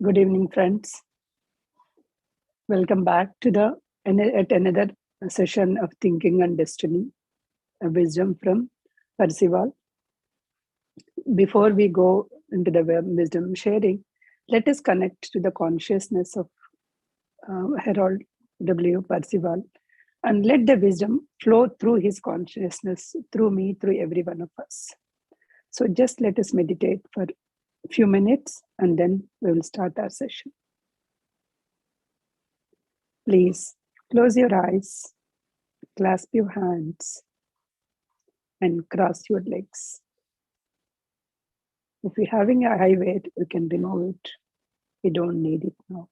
Good evening, friends. Welcome back to another session of Thinking and Destiny, a wisdom from Percival. Before we go into the wisdom sharing, let us connect to the consciousness of Harold W. Percival and let the wisdom flow through his consciousness, through me, through every one of us. So just let us meditate for a few minutes and then we will start our session. Please close your eyes, clasp your hands, and cross your legs. If you're having a high weight, you can remove it. We don't need it now.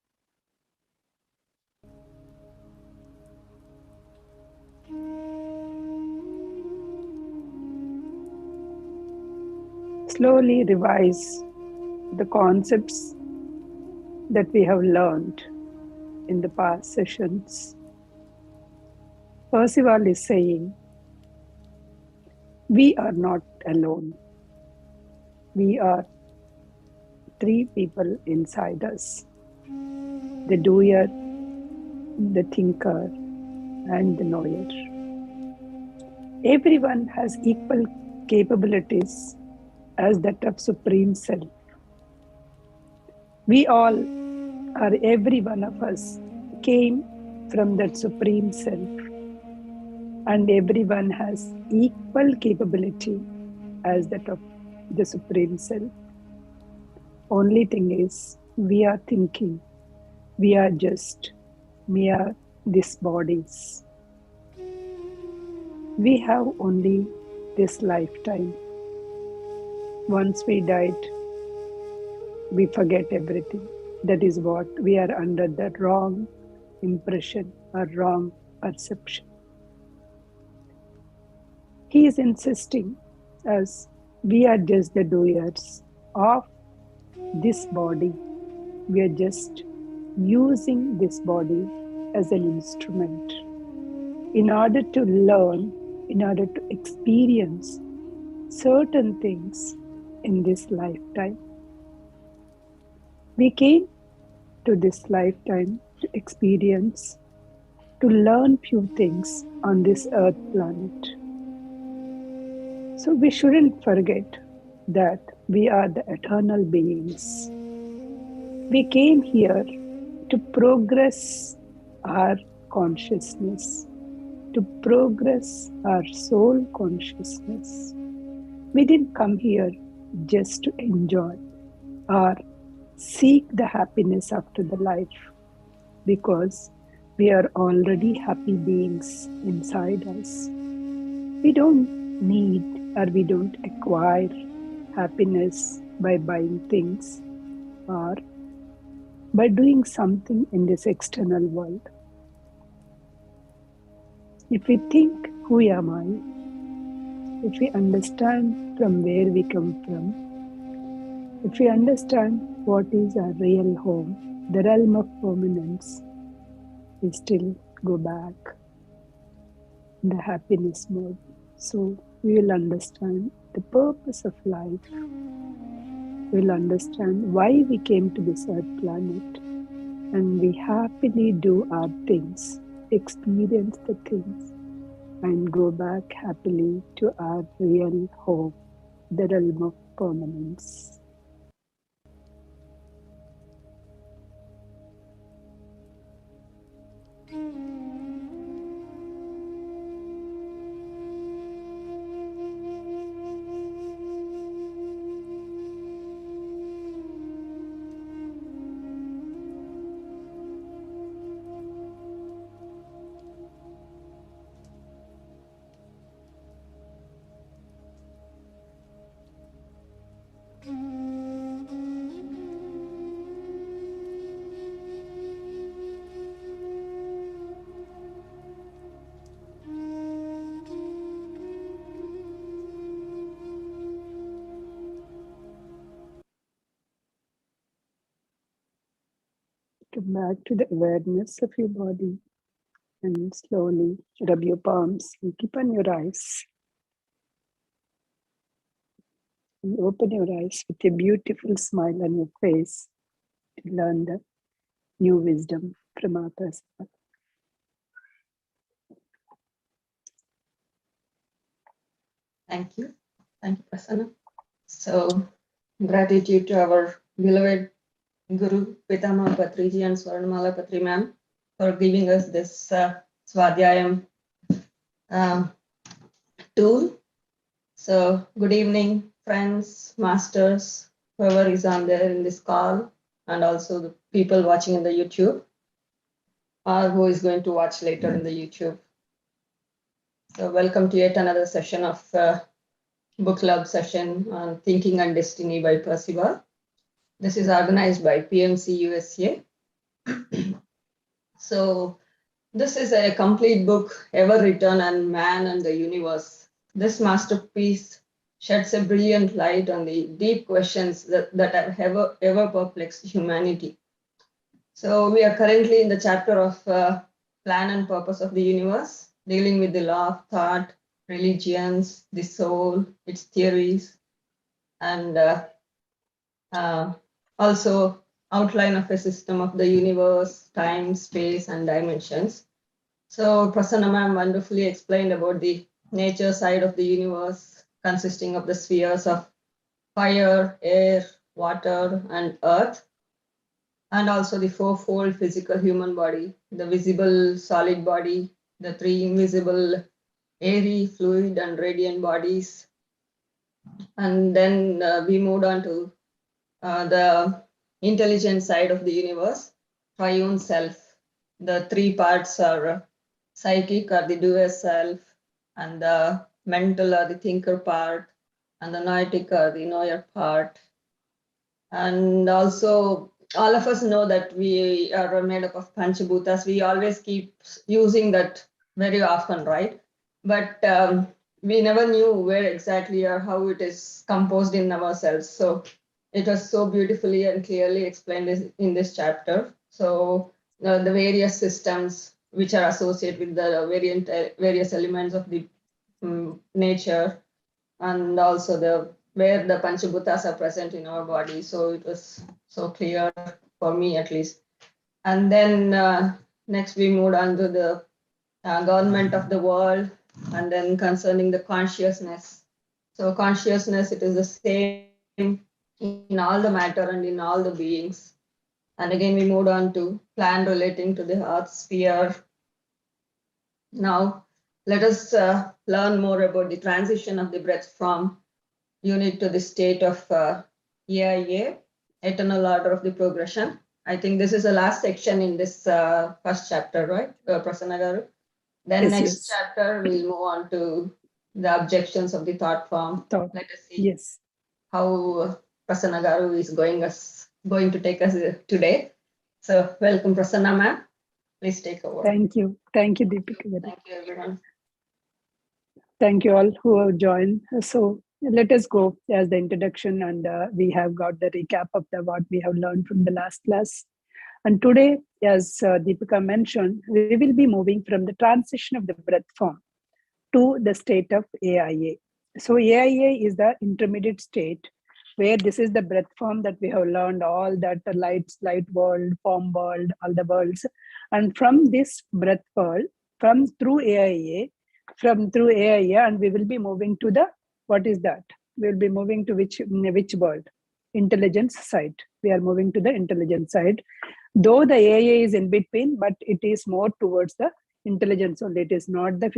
Slowly revise the concepts that we have learned in the past sessions. Percival is saying, we are not alone. We are three people inside us: the doer, the thinker, and the knower. Everyone has equal capabilities as that of Supreme Self. We all, or every one of us, came from that Supreme Self, and everyone has equal capability as that of the Supreme Self. Only thing is, we are thinking, we are just mere these bodies. We have only this lifetime. Once we died, we forget everything. That is what we are under the wrong impression or wrong perception. He is insisting as we are just the doers of this body. We are just using this body as an instrument in order to learn, in order to experience certain things in this lifetime. We came to this lifetime to experience, to learn few things on this earth planet. So we shouldn't forget that we are the eternal beings. We came here to progress our consciousness, to progress our soul consciousness. We didn't come here just to enjoy or seek the happiness after the life, because we are already happy beings inside us. We don't need or we don't acquire happiness by buying things or by doing something in this external world. If we think, who am I? If we understand from where we come from, if we understand what is our real home, the realm of permanence, we still go back in the happiness mode. So we will understand the purpose of life. We will understand why we came to this earth planet, and we happily do our things, experience the things, and go back happily to our real home, the realm of permanence. Come back to the awareness of your body and slowly rub your palms and keep on your eyes. And open your eyes with a beautiful smile on your face. to learn the new wisdom from our Prasanna. Thank you. Thank you, Prasanna. So, gratitude to our beloved Guru, Pitama Patriji and Swarnamala Patri ma'am for giving us this Swadhyayam tool. So, good evening, friends, masters, whoever is on there in this call, and also the people watching in the YouTube, or who is going to watch later in the YouTube. So, welcome to yet another session of book club session on Thinking and Destiny by Percival. This is organized by PMC USA. So, this is a complete book ever written on man and the universe. This masterpiece sheds a brilliant light on the deep questions that have ever perplexed humanity. So we are currently in the chapter of plan and purpose of the universe, dealing with the law of thought, religions, the soul, its theories, and also outline of a system of the universe, time, space, and dimensions. So Prasanna ma'am wonderfully explained about the nature side of the universe, consisting of the spheres of fire, air, water, and earth, and also the fourfold physical human body, the visible solid body, the three invisible airy, fluid, and radiant bodies. And then we moved on to the intelligent side of the universe, triune self. The three parts are psychic or the doer self, and the mental or the thinker part, and the noetic or the knower part. And also, all of us know that we are made up of Panchabhutas. We always keep using that very often, right? But we never knew where exactly or how it is composed in ourselves. So it was so beautifully and clearly explained in this chapter. So the various systems which are associated with the various elements of the nature, and also the where the Panchabhutas are present in our body. So it was so clear for me at least. And then next we moved on to the government of the world, and then concerning the consciousness. So consciousness, it is the same in all the matter and in all the beings. And again we moved on to plan relating to the earth sphere. Now let us learn more about the transition of the breath from unit to the state of AIA, eternal order of the progression. I think this is the last section in this first chapter, right, Prasanna Garu? Then Yes, next yes. chapter, we'll move on to the objections of the thought form. Thought. Let us see Yes. how Prasanna Garu is going to take us today. So welcome, Prasanna ma'am. Please take over. Thank you. Thank you, Deepika. Thank you, everyone. Thank you all who have joined. So let us go as the introduction, and we have got the recap of what we have learned from the last class. And today, as Deepika mentioned, we will be moving from the transition of the breath form to the state of AIA. So AIA is the intermediate state where this is the breath form that we have learned all that the light world, form world, all the worlds. And from this breath world, through AIA, and we will be moving to the, what is that? We will be moving to which world? Intelligence side. We are moving to the intelligence side. Though the AIA is in between, but it is more towards the intelligence only. It is not the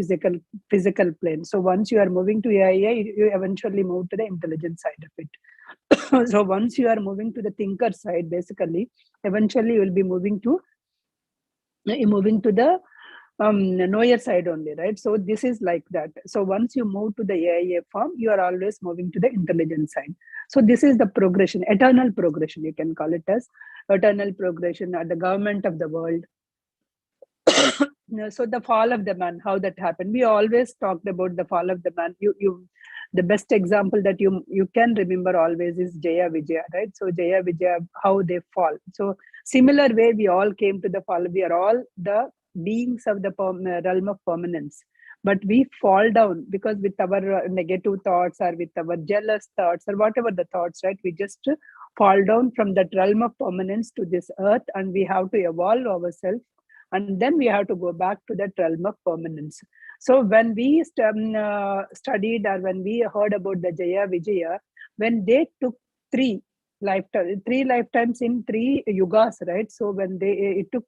physical plane. So once you are moving to AIA, you eventually move to the intelligence side of it. So once you are moving to the thinker side, basically, eventually you will be moving to the knower side only, right? So this is like that. So once you move to the AIA form, you are always moving to the intelligence side. So this is the progression, eternal progression, you can call it as eternal progression at the government of the world. So the fall of the man, how that happened. We always talked about the fall of the man. The best example that you can remember always is Jaya Vijaya, right? So Jaya Vijaya, how they fall. So similar way, we all came to the fall. We are all the beings of the realm of permanence, but we fall down because with our negative thoughts or with our jealous thoughts or whatever the thoughts, right? We just fall down from that realm of permanence to this earth, and we have to evolve ourselves, and then we have to go back to that realm of permanence. So when we studied, or when we heard about the Jaya Vijaya, when they took three lifetimes in three yugas, right? So when it took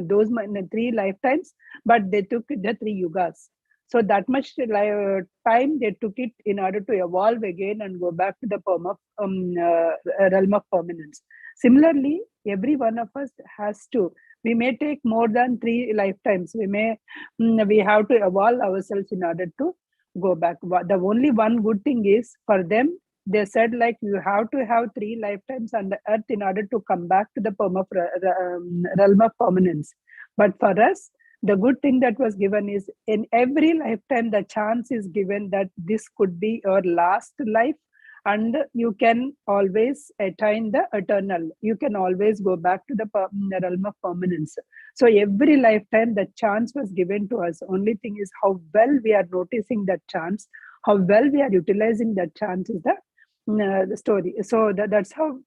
those three lifetimes, but they took the three yugas. So that much time they took it in order to evolve again and go back to the realm of permanence. Similarly, every one of us has to. We may take more than three lifetimes. We have to evolve ourselves in order to go back. The only one good thing is, for them, they said like you have to have three lifetimes on the earth in order to come back to the realm of permanence. But for us, the good thing that was given is, in every lifetime the chance is given that this could be your last life, and you can always attain the eternal. You can always go back to the realm of permanence. So every lifetime the chance was given to us. Only thing is how well we are noticing that chance, how well we are utilizing that chance is the story. So that's how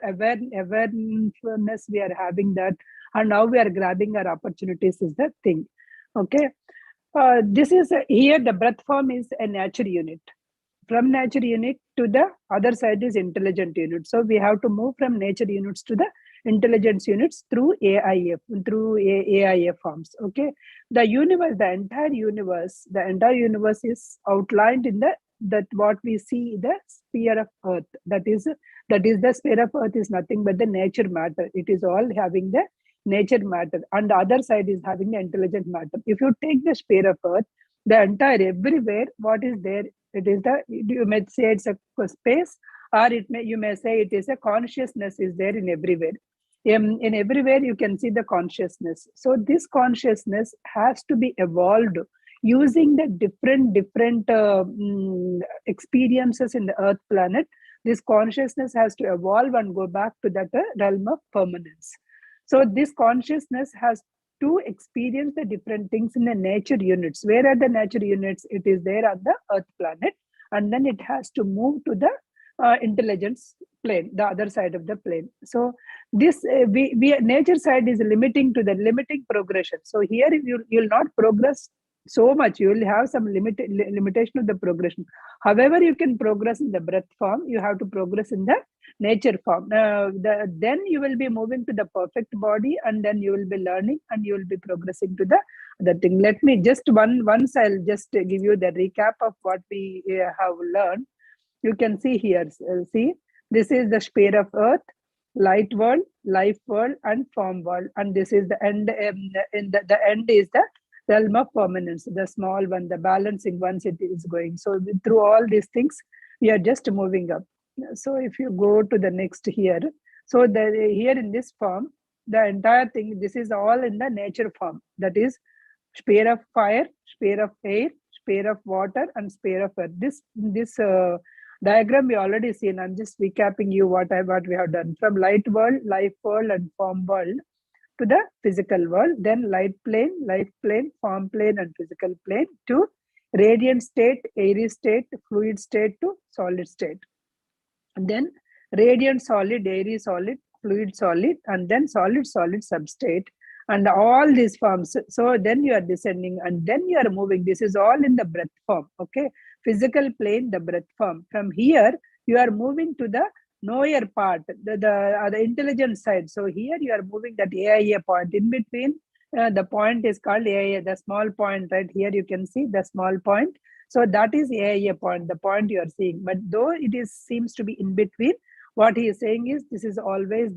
awareness we are having that, and now we are grabbing our opportunities is the thing. Okay. This is here the breath form is a nature unit. From nature unit to the other side is intelligent unit. So we have to move from nature units to the intelligence units through AIF forms. Okay. The universe, the entire universe is outlined in that what we see, the sphere of earth. That is the sphere of earth is nothing but the nature matter. It is all having the nature matter, and the other side is having the intelligent matter. If you take the sphere of earth, the entire everywhere, what is there? It is you may say it's a space, or you may say it is a consciousness is there in everywhere. In everywhere you can see the consciousness. So this consciousness has to be evolved using the different experiences in the earth planet. This consciousness has to evolve and go back to that realm of permanence. So this consciousness has to experience the different things in the nature units. Where are the nature units? It is there on the earth planet, and then it has to move to the intelligence plane, the other side of the plane. So this nature side is limiting progression. So here you'll not progress so much. You will have some limitation of the progression. However, you can progress in the breath form. You have to progress in the nature form. Then you will be moving to the perfect body, and then you will be learning, and you will be progressing to the thing. Let me just once I'll just give you the recap of what we have learned. You can see here. See, this is the sphere of earth, light world, life world, and form world, and this is the end. In the end is the realm of permanence, the small one, the balancing once it is going. So through all these things, we are just moving up. So if you go to the next here, so here in this form, the entire thing, this is all in the nature form. That is sphere of fire, sphere of air, sphere of water, and sphere of earth. This diagram we already seen. I'm just recapping you what we have done. From light world, life world, and form world to the physical world, then light plane, life plane, form plane, and physical plane, to radiant state, airy state, fluid state, to solid state. And then radiant solid, airy solid, fluid solid, and then solid substate, and all these forms. So then you are descending, and then you are moving. This is all in the breath form. Okay. Physical plane, the breath form. From here, you are moving to the knower part, the intelligence side. So here you are moving that AIA point in between. The point is called AIA, the small point right here. You can see the small point. So that is AIA point, the point you are seeing. But though it seems to be in between, what he is saying is this is always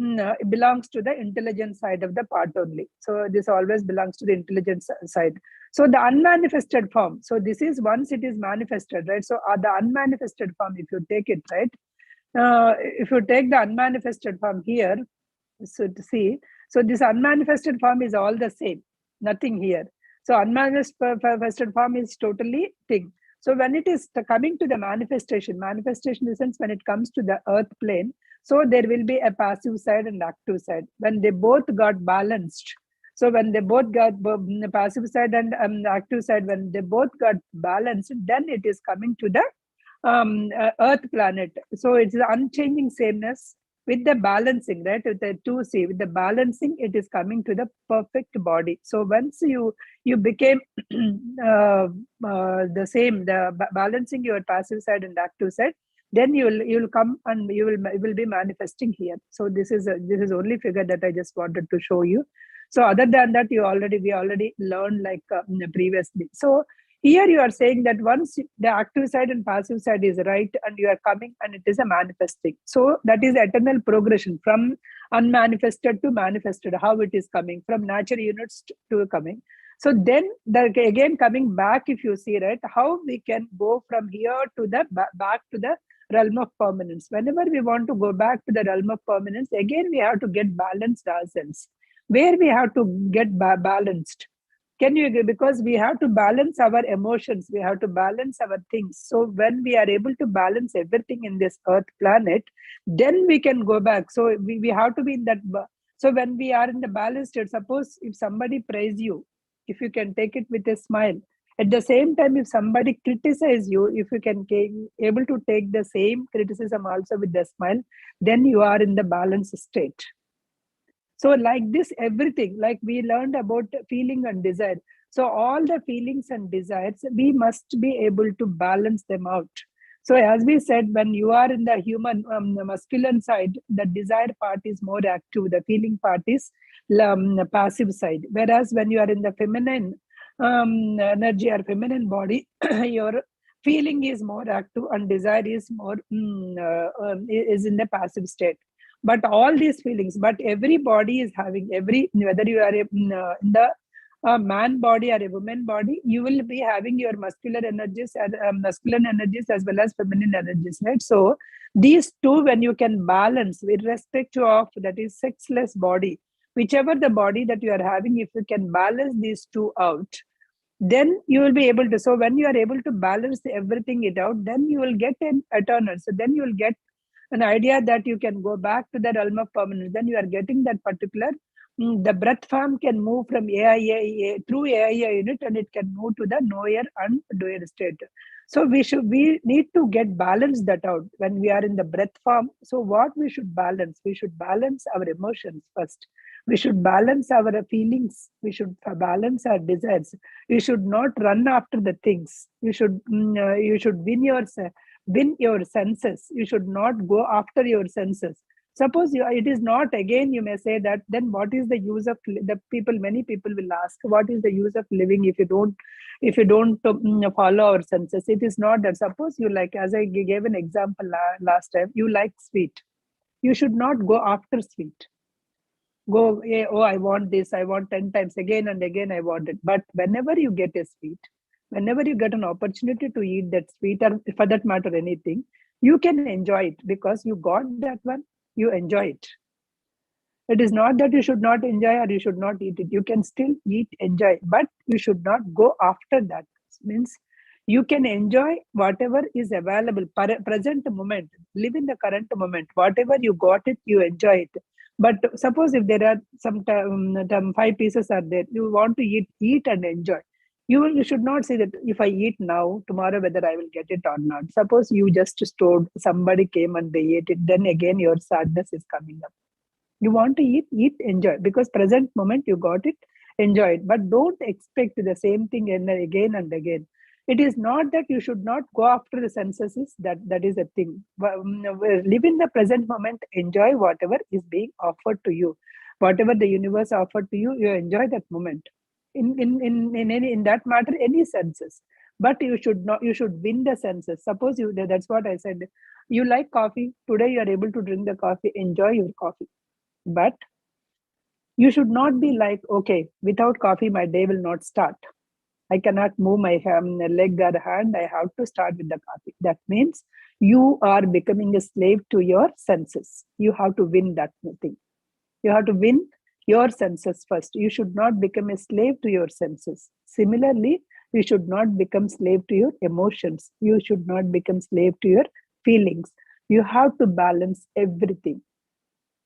it belongs to the intelligence side of the part only. So this always belongs to the intelligence side. So the unmanifested form. So this is once it is manifested, right? So the unmanifested form, if you take it, right? If you take the unmanifested form here, so to see, so this unmanifested form is all the same, nothing here. So unmanifested form is totally thing. So when it is coming to the manifestation in the sense when it comes to the earth plane, so there will be a passive side and active side. When they both got balanced, so when they both got the passive side and active side, when they both got balanced, then it is coming to the Earth planet. So it's the unchanging sameness with the balancing, right? With the 2C, with the balancing, it is coming to the perfect body. So once you became the same, balancing your passive side and active side, then you'll come and you will be manifesting here. So this is only figure that I just wanted to show you. So other than that, we already learned like previously. So here you are saying that once the active side and passive side is right, and you are coming and it is a manifesting. So that is eternal progression from unmanifested to manifested, how it is coming from nature units to coming. So then again coming back, if you see, right, how we can go from here to the back to the realm of permanence. Whenever we want to go back to the realm of permanence, again we have to get balanced ourselves. Where we have to get balanced, can you, because we have to balance our emotions, we have to balance our things. So when we are able to balance everything in this earth planet, then we can go back. So we have to be in that. So when we are in the balanced state, suppose if somebody praise you, if you can take it with a smile, at the same time if somebody criticize you, if you can able to take the same criticism also with the smile, then you are in the balanced state. So like this, everything, like we learned about feeling and desire. So all the feelings and desires, we must be able to balance them out. So as we said, when you are in the human the masculine side, the desire part is more active, the feeling part is passive side. Whereas when you are in the feminine energy or feminine body, your feeling is more active and desire is more is in the passive state. But all these feelings, but every body is having, every, whether you are in the man body or a woman body, you will be having your muscular energies and masculine energies as well as feminine energies, right? So these two, when you can balance with respect to of, that is sexless body, whichever the body that you are having, if you can balance these two out, then you will be able to. So when you are able to balance everything it out, then you will get an eternal. So then you will get an idea that you can go back to the realm of permanence. Then you are getting that particular, the breath form can move from AIA through AIA unit, and it can move to the knower and doer state. So we need to get balance that out when we are in the breath form. So what we should balance? We should balance our emotions first. We should balance our feelings. We should balance our desires. You should not run after the things. You should win your senses. You should not go after your senses. Suppose it is not, again you may say that, then what is the use of the people? Many people will ask, what is the use of living if you don't follow our senses? It is not that. Suppose you like, as I gave an example last time, you like sweet. You should not go after sweet. Go, oh, I want this, I want 10 times, again and again I want it. But whenever you get a sweet, whenever you get an opportunity to eat that sweet, or for that matter anything, you can enjoy it because you got that one, you enjoy it. It is not that you should not enjoy or you should not eat it. You can still eat, enjoy, but you should not go after that. Means you can enjoy whatever is available, present moment, live in the current moment. Whatever you got it, you enjoy it. But suppose if there are some 5 pieces are there, you want to eat and enjoy. You should not say that if I eat now, tomorrow whether I will get it or not. Suppose you just stored, somebody came and they ate it, then again your sadness is coming up. You want to eat, enjoy, because present moment you got it, enjoy it. But don't expect the same thing again and again. It is not that you should not go after the senses, that is a thing. Live in the present moment, enjoy whatever is being offered to you. Whatever the universe offered to you, you enjoy that moment. In that matter, any senses. But you should win the senses. Suppose that's what I said. You like coffee, today you are able to drink the coffee, enjoy your coffee. But you should not be like, okay, without coffee, my day will not start. I cannot move my leg or hand. I have to start with the coffee. That means you are becoming a slave to your senses. You have to win that thing. You have to win your senses first. You should not become a slave to your senses. Similarly, you should not become slave to your emotions. You should not become slave to your feelings. You have to balance everything.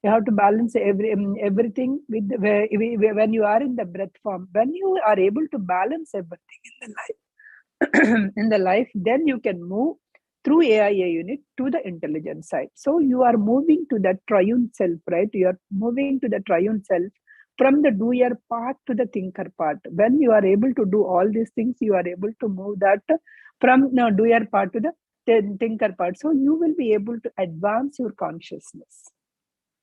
You have to balance everything with when you are in the breath form. When you are able to balance everything in the life, in the life, then you can move through AIA unit to the intelligence side. So you are moving to the triune self, right? You are moving to the triune self from the doer part to the thinker part. When you are able to do all these things, you are able to move that from the doer part to the thinker part. So you will be able to advance your consciousness.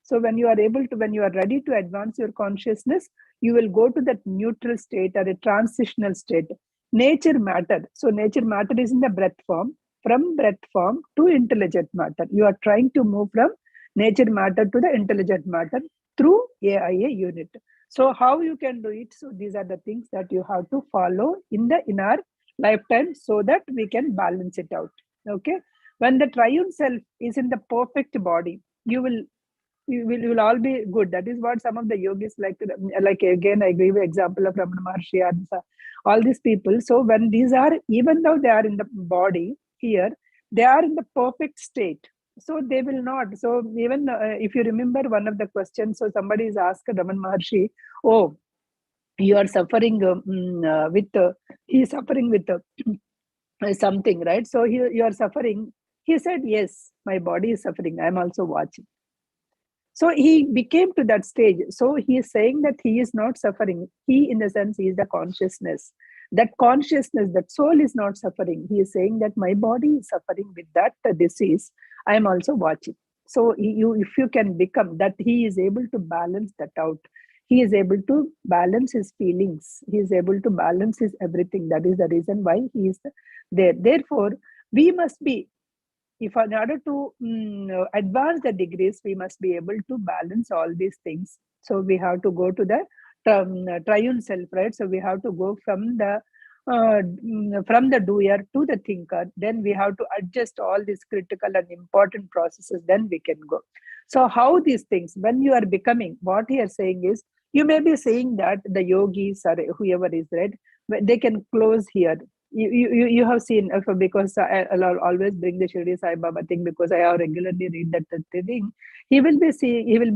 So when you are able to, when you are ready to advance your consciousness, you will go to that neutral state or a transitional state. Nature matter. So nature matter is in the breath form. From breath form to intelligent matter. You are trying to move from nature matter to the intelligent matter through AIA unit. So how you can do it? So these are the things that you have to follow in our lifetime so that we can balance it out. Okay. When the triune self is in the perfect body, you will all be good. That is what some of the yogis like again, I give an example of Ramana Maharshi and all these people. So when these are, even though they are in the body here, they are in the perfect state. So they will not. So even if you remember one of the questions, so somebody is asked Ramana Maharshi, oh, you are suffering he is suffering with something, right? So you are suffering. He said, yes, my body is suffering. I am also watching. So he became to that stage. So he is saying that he is not suffering. He, in the sense, he is the consciousness. That consciousness, that soul is not suffering. He is saying that my body is suffering with that disease. I am also watching. So if you can become that, he is able to balance that out. He is able to balance his feelings. He is able to balance his everything. That is the reason why he is there. Therefore, we must be, if in order to advance the degrees, we must be able to balance all these things. So we have to go to the triune self, right? So we have to go from the doer to the thinker. Then we have to adjust all these critical and important processes. Then we can go. So how these things, when you are becoming, what he is saying is, you may be saying that the yogis or whoever is, right, they can close here. You have seen, because I'll always bring the Shirdi Sai Baba thing, because I have regularly read that thing. He will be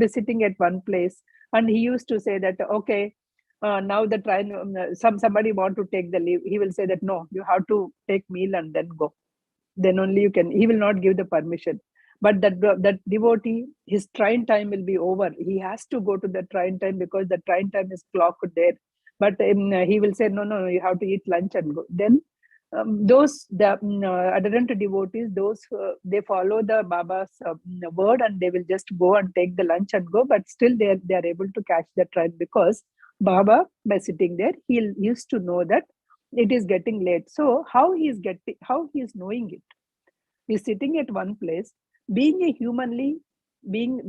sitting at one place, and he used to say that, okay, now the train, somebody want to take the leave. He will say that, no, you have to take meal and then go. Then only you can. He will not give the permission. But that devotee, his train time will be over. He has to go to the train time because the train time is clocked there. But he will say, no, you have to eat lunch and go. Then the adherent devotees, those they follow the Baba's word, and they will just go and take the lunch and go. But still, they are able to catch the train, because Baba, by sitting there, he used to know that it is getting late. So how he is knowing it? He's sitting at one place, being a humanly being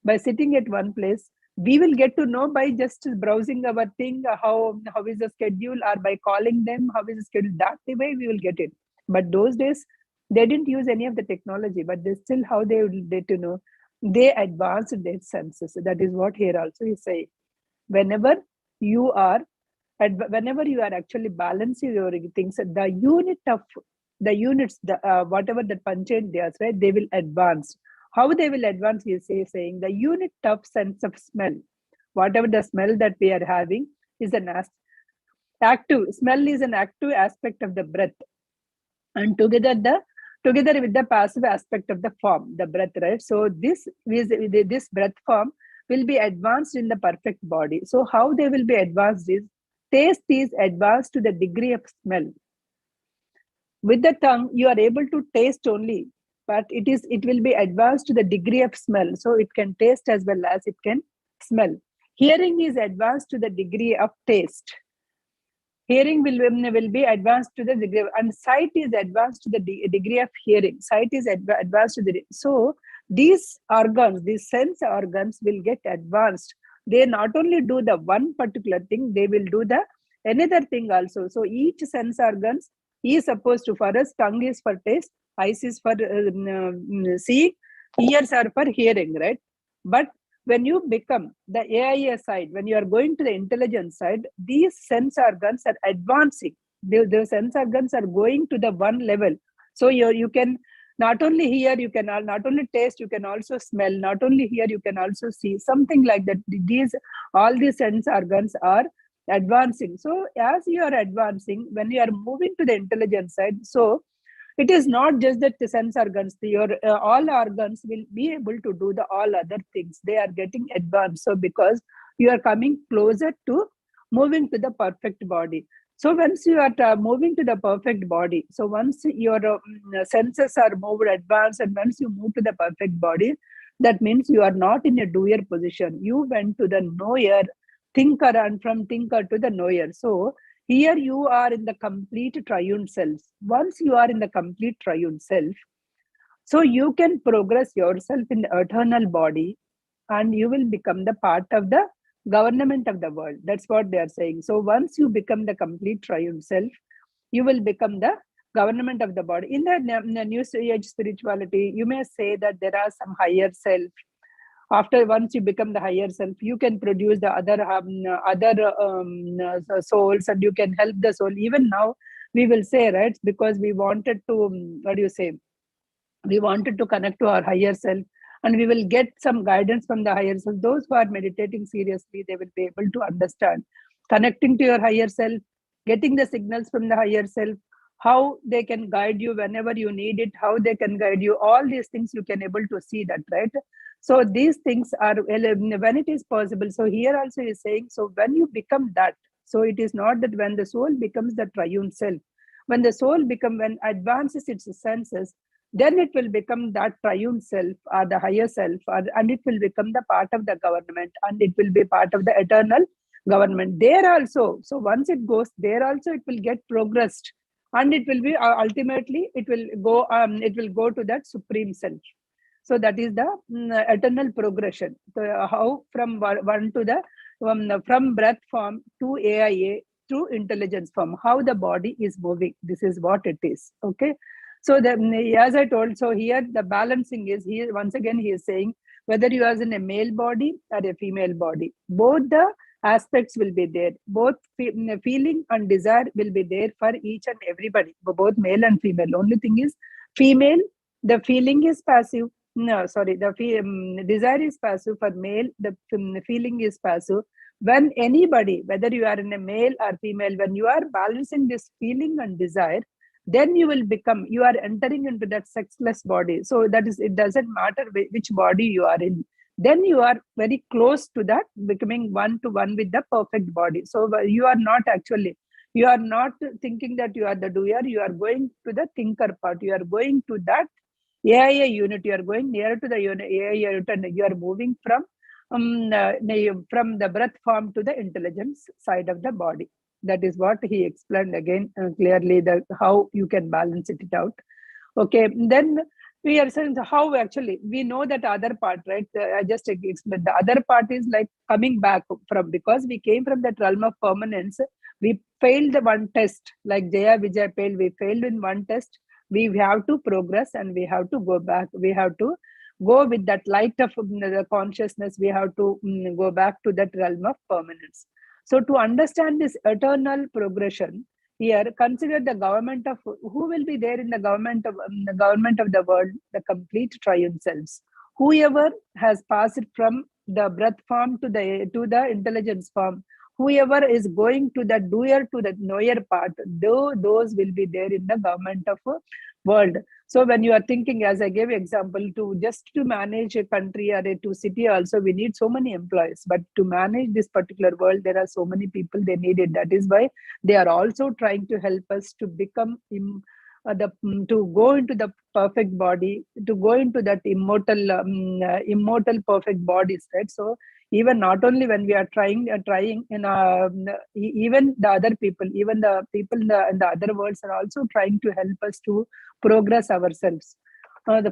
by sitting at one place. We will get to know by just browsing our thing, how is the schedule, or by calling them, how is the schedule. That the way we will get it. But those days, they didn't use any of the technology, but they still, how they will get to know. They advanced their senses. That is what here also is saying. Whenever you are actually balancing your things, the units, whatever the panchendiyas, right, they will advance. How they will advance, he is saying the unit of sense of smell. Whatever the smell that we are having is an active smell, is an active aspect of the breath, and together with the passive aspect of the form, the breath, right? So this breath form will be advanced in the perfect body. So how they will be advanced is, taste is advanced to the degree of smell. With the tongue, you are able to taste only, but it will be advanced to the degree of smell. So it can taste as well as it can smell. Hearing is advanced to the degree of taste. Hearing will be advanced to the degree, and sight is advanced to the degree of hearing. Sight is advanced to the. So these organs, these sense organs will get advanced. They not only do the one particular thing, they will do the another thing also. So each sense organs is supposed to, for us, tongue is for taste, eyes is for seeing, ears are for hearing, right? But when you become the AIA side, when you are going to the intelligence side, these sense organs are advancing. The sense organs are going to the one level. So you can not only hear, you can not only taste, you can also smell. Not only hear, you can also see. Something like that. All these sense organs are advancing. So as you are advancing, when you are moving to the intelligence side, so It is not just that the sense organs, your all organs will be able to do the all other things. They are getting advanced. So because you are coming closer to moving to the perfect body. So once you are moving to the perfect body, so once your senses are moved advanced, and once you move to the perfect body, that means you are not in a doer position. You went to the knower, thinker, and from thinker to the knower. So here you are in the complete triune self. Once you are in the complete triune self, so you can progress yourself in the eternal body, and you will become the part of the government of the world. That's what they are saying. So once you become the complete triune self, you will become the government of the body. In the new age spirituality, you may say that there are some higher self. After once you become the higher self, you can produce the other souls, and you can help the soul. Even now, we will say, right, because we wanted to what do you say? We wanted to connect to our higher self, and we will get some guidance from the higher self. Those who are meditating seriously, they will be able to understand connecting to your higher self, getting the signals from the higher self, how they can guide you whenever you need it, how they can guide you. All these things you can able to see that, right? So these things are when it is possible. So here also is saying, so when you become that, so it is not that when the soul becomes the triune self, when the soul when advances its senses, then it will become that triune self or the higher self, and it will become the part of the government, and it will be part of the eternal government there also. So once it goes there also, it will get progressed, and it will be ultimately it will go to that supreme self. So that is the eternal progression. So, how from one to the from breath form to AIA to intelligence form, how the body is moving. This is what it is. Okay. So as I told, so here the balancing is here. Once again, he is saying whether you are in a male body or a female body, both the aspects will be there. Both feeling and desire will be there for each and everybody, both male and female. Only thing is, female, the feeling is passive. No, sorry, the desire is passive. For male, the feeling is passive. When anybody, whether you are in a male or female, when you are balancing this feeling and desire, then you will become, you are entering into that sexless body. So that is, it doesn't matter which body you are in, then you are very close to that, becoming one to one with the perfect body. So you are not actually, you are not thinking that you are the doer, you are going to the thinker part, you are going to that AI unit, you are going nearer to the AI unit, and you are moving from the breath form to the intelligence side of the body. That is what he explained again clearly, that how you can balance it out. Okay, then we are saying how actually we know that other part, right? I just explained the other part is like coming back from, because we came from that realm of permanence. We failed the one test, like Jaya Vijay failed. We failed in one test. We have to progress, and we have to go back. We have to go with that light of the consciousness. We have to go back to that realm of permanence. So to understand this eternal progression, here consider the government of who will be there in the government of the world, the complete triune selves. Whoever has passed from the breath form to the intelligence form, whoever is going to the doer to the knower part, those will be there in the government of world. So when you are thinking, as I gave example, to just to manage a country or a city also, we need so many employees. But to manage this particular world, there are so many people they needed. That is why they are also trying to help us to become to go into the perfect body, to go into that immortal perfect bodies, right? So even not only when we are trying in even the other people, even the people in the other worlds are also trying to help us to progress ourselves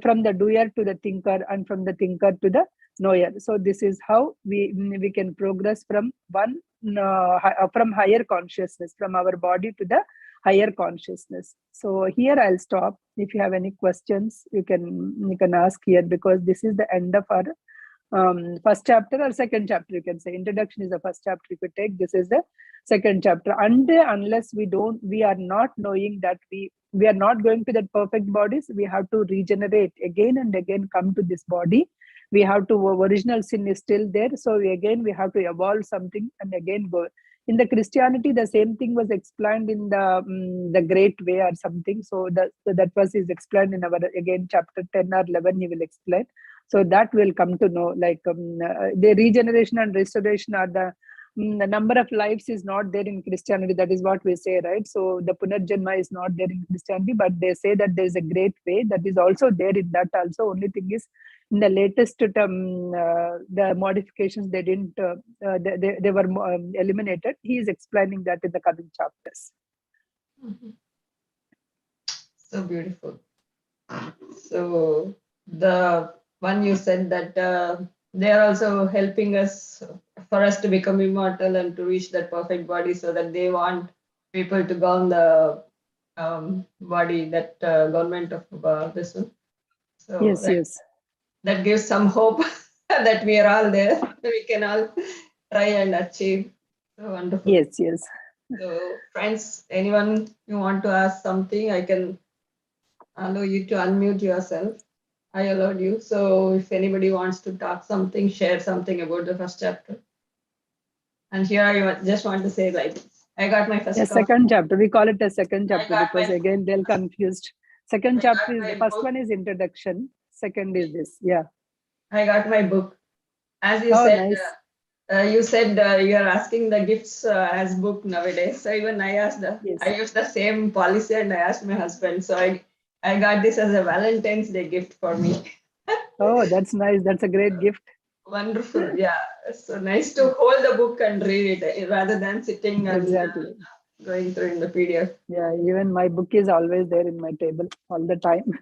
from the doer to the thinker, and from the thinker to the knower. So this is how we can progress from from higher consciousness, from our body to the higher consciousness. So here I'll stop. If you have any questions, you can ask here, because this is the end of our first chapter or second chapter. You can say introduction is the first chapter. You could take, this is the second chapter. Unless we are not knowing that we are not going to that perfect bodies, we have to regenerate again and again, come to this body. We have to, original sin is still there, so we have to evolve something and again go. in the Christianity, the same thing was explained in the Great Way or something. So that was is explained in our again chapter 10 or 11. He will explain. So that will come to know, like the regeneration and restoration are the number of lives is not there in Christianity. That is what we say, right? So the Punarjanma is not there in Christianity, but they say that there is a great way that is also there in that also. Only thing is, in the latest the modifications they didn't they were eliminated. He is explaining that in the coming chapters. So beautiful. So the one you said that they are also helping us for us to become immortal and to reach that perfect body, so that they want people to go on the body, that government of this one. So Yes, yes. that gives some hope that we are all there. We can all try and achieve. So wonderful. Yes, yes. So friends, anyone you want to ask something, I can allow you to unmute yourself. I allowed you. So if anybody wants to talk something, share something about the first chapter. And here I just want to say, like, I got my first copy. Second chapter. We call it a second chapter because again they'll confused. Second chapter is the first one is introduction. Second is this. Yeah. I got my book. As you Oh, said, nice. you said you are asking the gifts as book nowadays. So even I asked I used the same policy and I asked my husband. So I got this as a Valentine's Day gift for me. Oh, that's nice. That's a great gift. Wonderful. Yeah. So nice to hold the book and read it rather than sitting and going through in the PDF. Yeah, even my book is always there in my table all the time.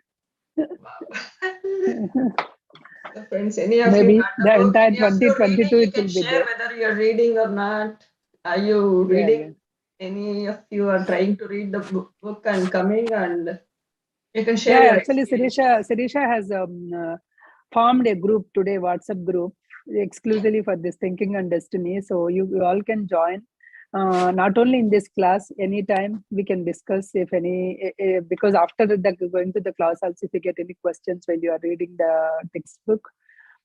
So friends, any of Maybe you got the book, entire any of you 2022 reading, you it can will be share there. whether you're reading or not. Are you reading? Any of you are trying to read the book and coming, and you can share your Actually, experience. Sirisha has formed a group today, WhatsApp group, exclusively for this thinking and destiny. So you all can join. Not only in this class, anytime we can discuss if any, because after going to the class also, if you get any questions when you are reading the textbook,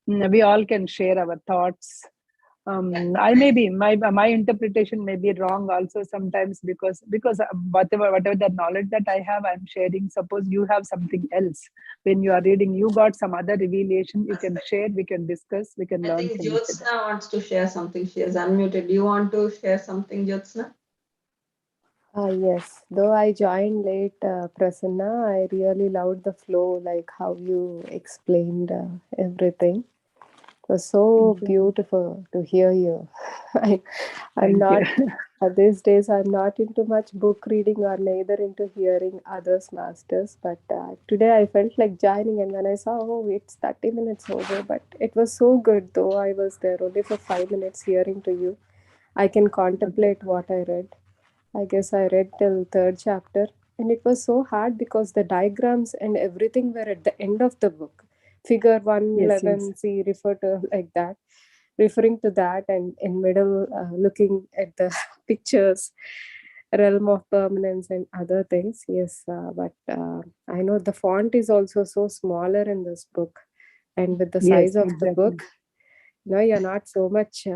we all can share our thoughts. I may be my interpretation may be wrong also sometimes, because whatever the knowledge that I have, I'm sharing. Suppose you have something else when you are reading, you got some other revelation, you can share, we can discuss, we can I learn think from each other. Jyotsna wants to share something. She is unmuted. Do you want to share something, Jyotsna? Yes, though I joined late, Prasanna, I really loved the flow, like how you explained everything. It was so beautiful to hear you. I'm Thank you. not, these days, I'm not into much book reading or neither into hearing others' masters. But today I felt like joining, and when I saw, oh, it's 30 minutes over, but it was so good, though I was there only for 5 minutes hearing to you. I can contemplate what I read. I guess I read till third chapter, and it was so hard because the diagrams and everything were at the end of the book. Figure 111, see, refer to like that, referring to that, and in middle looking at the pictures, realm of permanence and other things. Yes, but I know the font is also so smaller in this book, and with the size of the book, you're not so much.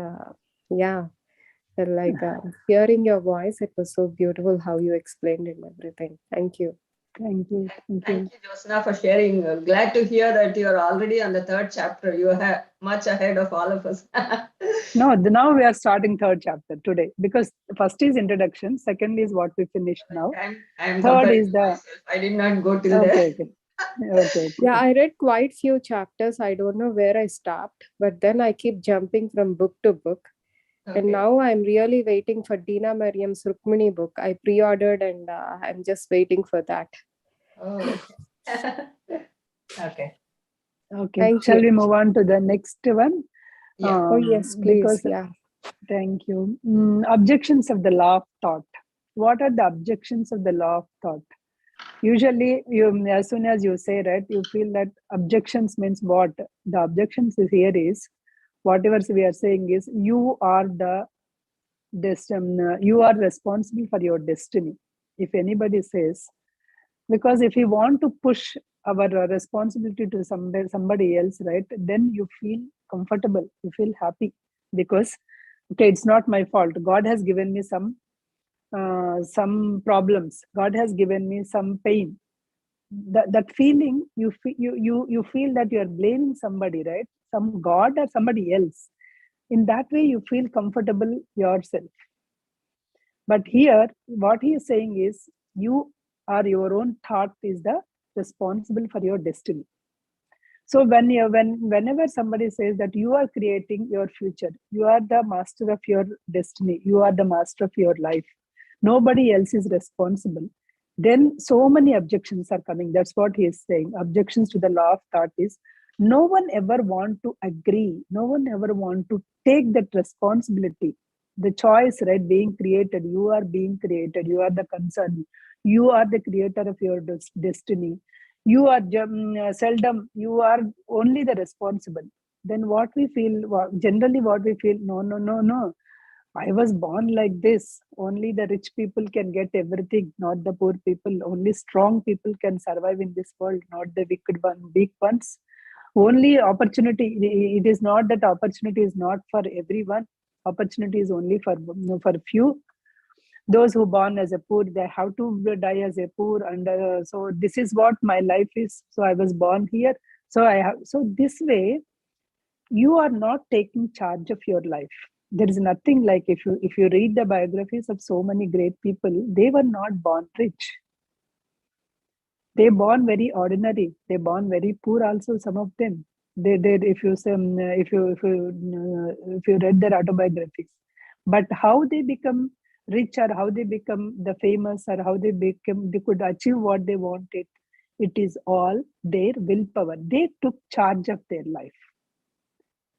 Yeah, like hearing your voice, it was so beautiful how you explained it and everything. Thank you. Thank you. Thank you, Jyotsna, for sharing. Glad to hear that you are already on the third chapter. You are much ahead of all of us. No, now we are starting third chapter today, because first is introduction, second is what we finished now. I'm Third comparing is the myself. I did not go till there. Okay. Yeah, I read quite few chapters. I don't know where I stopped, but then I keep jumping from book to book. Okay. And now I'm really waiting for Dina Mariam's Rukmini book. I pre-ordered and I'm just waiting for that. Oh, okay. Shall we move on to the next one? Yeah. Oh, yes, please. Yeah. Thank you. Objections of the law of thought. What are the objections of the law of thought? Usually, as soon as you say that, you feel that objections means what? The objections here is, whatever we are saying is, you are you are responsible for your destiny. If anybody says, because if you want to push our responsibility to somebody else, right, then you feel comfortable, you feel happy, because Okay, it's not my fault. God has given me some problems. God has given me some pain. That feeling, you feel that you are blaming somebody, right? Some God or somebody else. In that way, you feel comfortable yourself. But here, what he is saying is, you are your own thought is the responsible for your destiny. So whenever somebody says that you are creating your future, you are the master of your destiny, you are the master of your life, nobody else is responsible, then so many objections are coming. That's what he is saying. Objections to the law of thought is, no one ever want to agree, no one ever want to take that responsibility. The choice, right? Being created, you are being created, you are the concern, you are the creator of your destiny. You are seldom, you are only the responsible. Then what we feel, generally what we feel, no, I was born like this. Only the rich people can get everything, not the poor people. Only strong people can survive in this world, not the weak ones. Only opportunity. It is not that opportunity is not for everyone. Opportunity is only for few. Those who born as a poor, they have to die as a poor, and so this is what my life is. So I was born here. So I have. So this way, you are not taking charge of your life. There is nothing like, if you read the biographies of so many great people, they were not born rich. They born very ordinary. They born very poor also. Some of them. They if you say, if you read their autobiographies, but how they become rich, or how they become the famous, or how they could achieve what they wanted, it is all their willpower. They took charge of their life.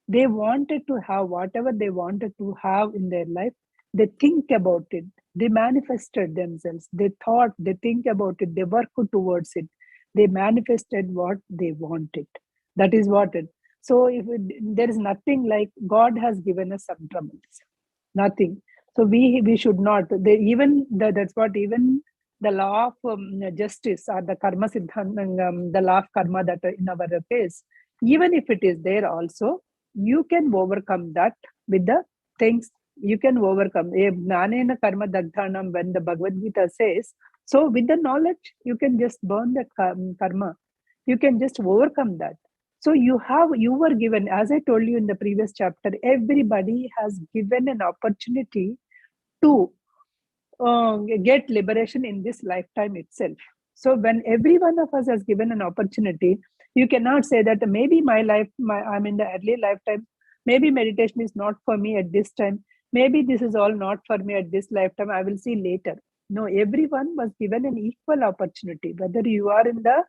They wanted to have whatever they wanted to have in their life. They think about it. They manifested themselves. They thought, they think about it. They work towards it. They manifested what they wanted. That is what it. So there is nothing like God has given us some troubles. Nothing. So we should not. That's what even the law of justice, or the karma siddhanta, the law of karma that in our case, even if it is there also, you can overcome that with the things. You can overcome jnanena karma dagdhanam, when the Bhagavad Gita says. So with the knowledge, you can just burn that karma. You can just overcome that. So you were given, as I told you in the previous chapter, everybody has given an opportunity to get liberation in this lifetime itself. So when every one of us has given an opportunity, you cannot say that maybe I'm in the early lifetime, maybe meditation is not for me at this time, maybe this is all not for me at this lifetime, I will see later. No, everyone was given an equal opportunity, whether you are in the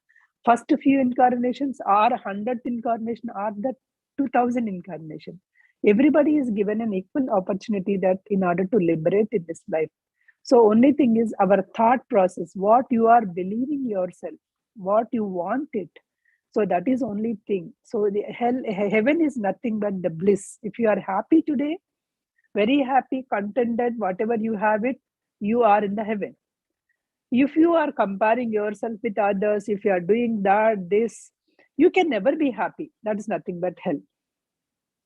first few incarnations, or 100th incarnation, or the 2000 incarnation. Everybody is given an equal opportunity that in order to liberate in this life. So only thing is our thought process, what you are believing yourself, what you want it. So that is only thing. So the heaven is nothing but the bliss. If you are happy today, very happy, contented, whatever you have it, you are in the heaven. If you are comparing yourself with others, if you are doing that, this, you can never be happy. That is nothing but hell.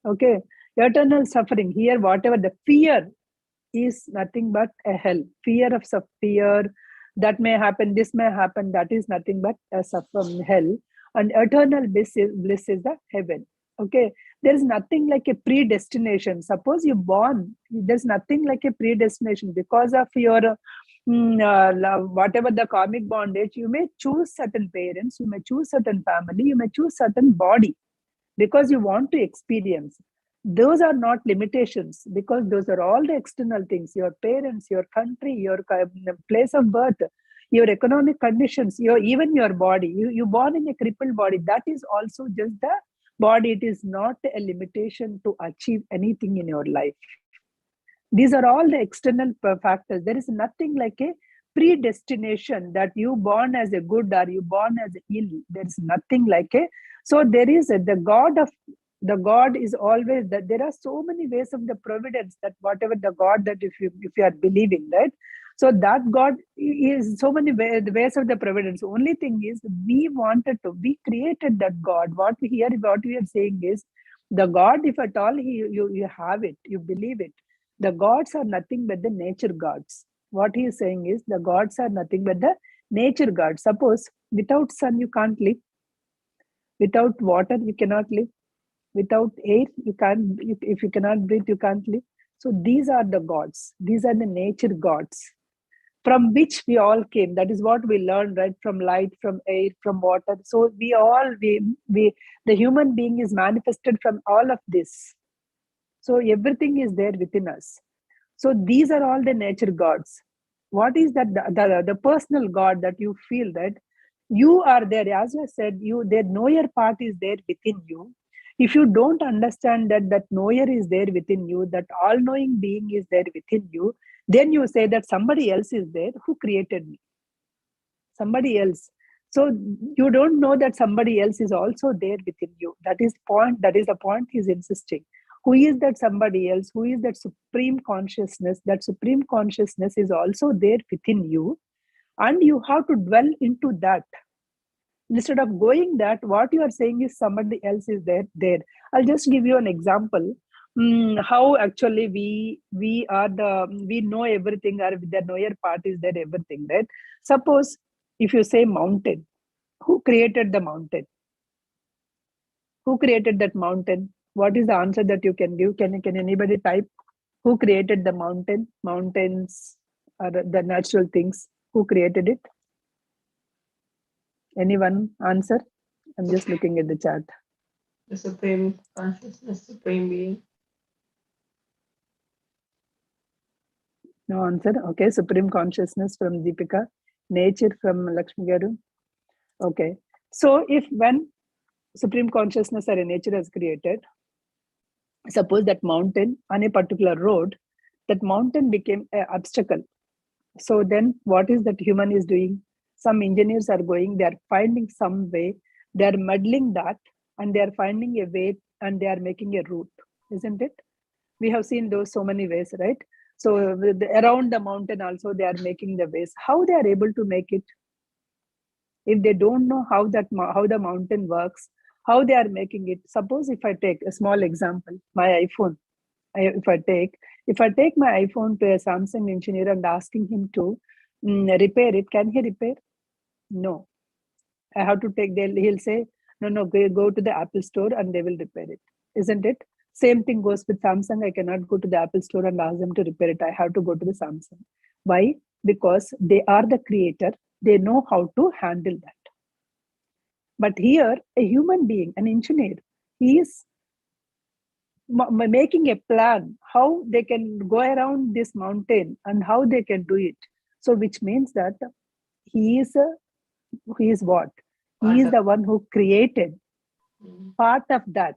Okay. Eternal suffering. Here, whatever the fear is nothing but a hell. Fear of fear, that may happen, this may happen, that is nothing but a hell. And eternal bliss is the heaven. Okay. There is nothing like a predestination. Suppose you're born, there's nothing like a predestination. Because of your whatever the karmic bondage, you may choose certain parents, you may choose certain family, you may choose certain body, because you want to experience. Those are not limitations, because those are all the external things: your parents, your country, your place of birth, your economic conditions, even your body. You born in a crippled body, that is also just the body. It is not a limitation to achieve anything in your life. These are all the external factors. There is nothing like a predestination that you born as a good or you born as ill. There is nothing like a. So there is the God is always that. There are so many ways of the providence, that whatever the God that if you are believing, right? So that God is so many ways of the providence. Only thing is, we created that God. What we are saying is, the God, if at all you have it, you believe it. The gods are nothing but the nature gods. What he is saying is the gods are nothing but the nature gods. Suppose without sun you can't live, without water you cannot live, without air you can't. If you cannot breathe, you can't live. So these are the gods. These are the nature gods from which we all came. That is what we learned, right? From light, from air, from water. So we the human being is manifested from all of this. So everything is there within us. So these are all the nature gods. What is that? The personal God that you feel that you are there. As I said, the knower part is there within you. If you don't understand that knower is there within you, that all-knowing being is there within you, then you say that somebody else is there who created me. Somebody else. So you don't know that somebody else is also there within you. That is the point he's insisting. Who is that somebody else? Who is that supreme consciousness? That supreme consciousness is also there within you. And you have to dwell into that. Instead of going that, what you are saying is somebody else is there. I'll just give you an example. How actually we know everything, or the knower part is there, everything, right? Suppose if you say mountain, who created the mountain? Who created that mountain? What is the answer that you can give? Can anybody type? Who created the mountain? Mountains are the natural things. Who created it? Anyone answer? I'm just looking at the chat. The supreme consciousness, supreme being. No answer. Okay, supreme consciousness from Deepika. Nature from Lakshmi Garu. Okay. So if when supreme consciousness or a nature has created, suppose that mountain on a particular road, that mountain became an obstacle. So then what is that human is doing? Some engineers are going, they are finding some way, they are muddling that, and they are finding a way, and they are making a route, isn't it? We have seen those so many ways, right? So around the mountain also they are making the ways. How they are able to make it? If they don't know how the mountain works, how they are making it. Suppose if I take a small example, my iPhone. If I take my iPhone to a Samsung engineer and asking him to repair it, can he repair? No. I have to take. He'll say, no. Go to the Apple store and they will repair it, isn't it? Same thing goes with Samsung. I cannot go to the Apple store and ask them to repair it. I have to go to the Samsung. Why? Because they are the creator. They know how to handle that. But here, a human being, an engineer, he is making a plan how they can go around this mountain and how they can do it. So which means that he is what? He is the one who created part of that,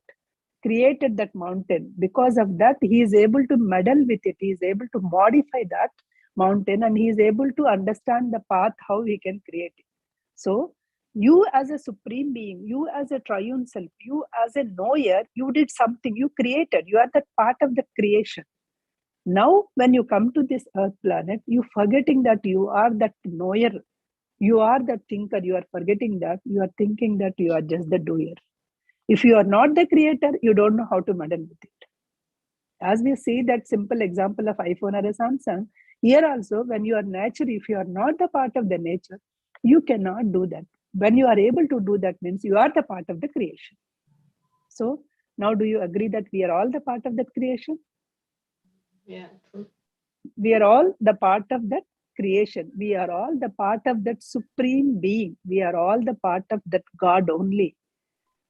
created that mountain. Because of that, he is able to meddle with it. He is able to modify that mountain, and he is able to understand the path, how he can create it. So you as a supreme being, you as a triune self, you as a knower, you did something, you created, you are that part of the creation. Now, when you come to this earth planet, you forgetting that you are that knower, you are the thinker, you are forgetting that, you are thinking that you are just the doer. If you are not the creator, you don't know how to meddle with it. As we see that simple example of iPhone or a Samsung, here also, when you are nature, if you are not the part of the nature, you cannot do that. When you are able to do that means you are the part of the creation. So now do you agree that we are all the part of that creation? Yeah, true. We are all the part of that creation. We are all the part of that supreme being. We are all the part of that God only.